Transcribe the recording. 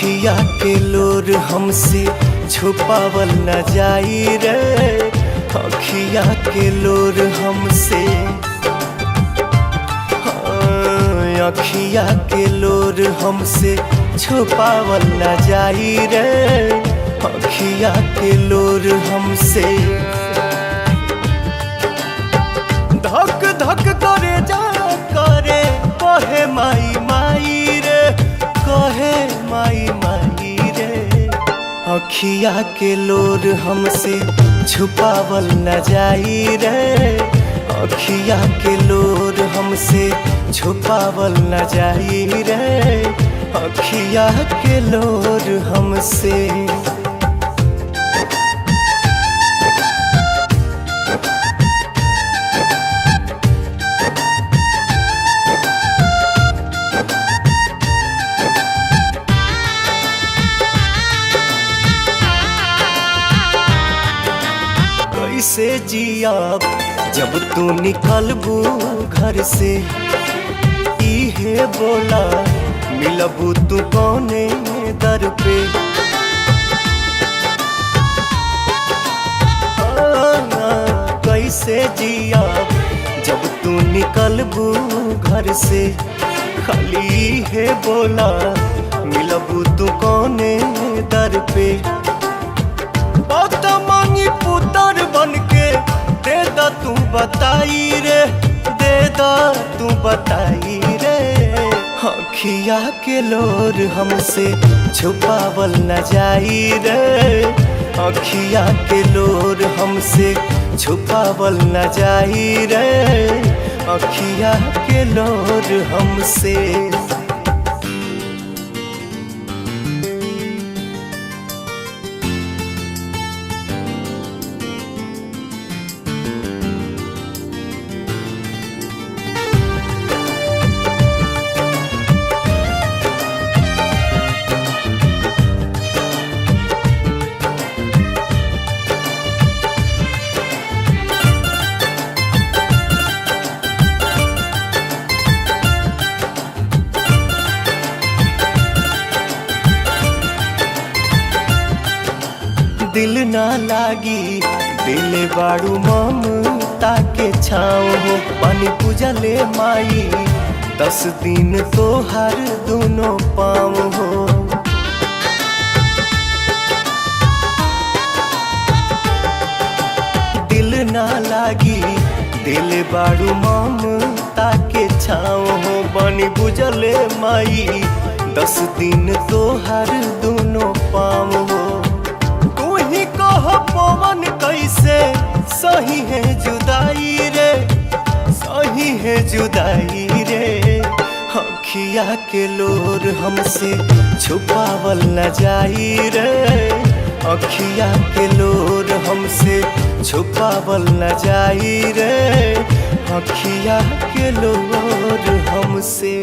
अखिया के लोर हमसे छुपावल न जाई रे। अखिया के लोर हमसे, अखिया के लोर हमसे छुपावल न जाई रे। अखिया के लोर हमसे धक धक करे जा करे कहे माई माई रे, कहे माई माई रे। अखिया के लोर हमसे छुपावल न जाई रे। अखिया के लोर हमसे छुपावल न जाई रे। अखिया के लोर हमसे। कैसे जियाब जब तू निकलबू घर से, इहे बोला मिलबू तू कौने दर पे। कैसे जियाब जब तू निकलबू घर से, खाली इहे बोला मिलबू तू कौने दर पे। मांगी पुतर बन के दे दा तू बताई रे, दे दा तू बताई रे। अखिया के लोर हमसे छुपावल न जाई रे। अखिया के लोर हमसे छुपावल न जाई रे। अखिया के लोर हमसे। दिल ना लागी दिल बाड़ू ममता के छाँव हो। पानी पूजा ले माई 10 दिन तो हर दोनों पाँव हो। दिल ना लागी दिल बाड़ू ममता के छाँव हो। पानी पूजा ले माई 10 दिन तो हर दोनों पाँव हो। पवन कैसे सही है जुदाई रे, सही है जुदाई रे। अखिया के लोर हमसे छुपावल न जाई रे। अखिया के लोर हमसे छुपावल न जाई रे। अखिया के लोर हमसे।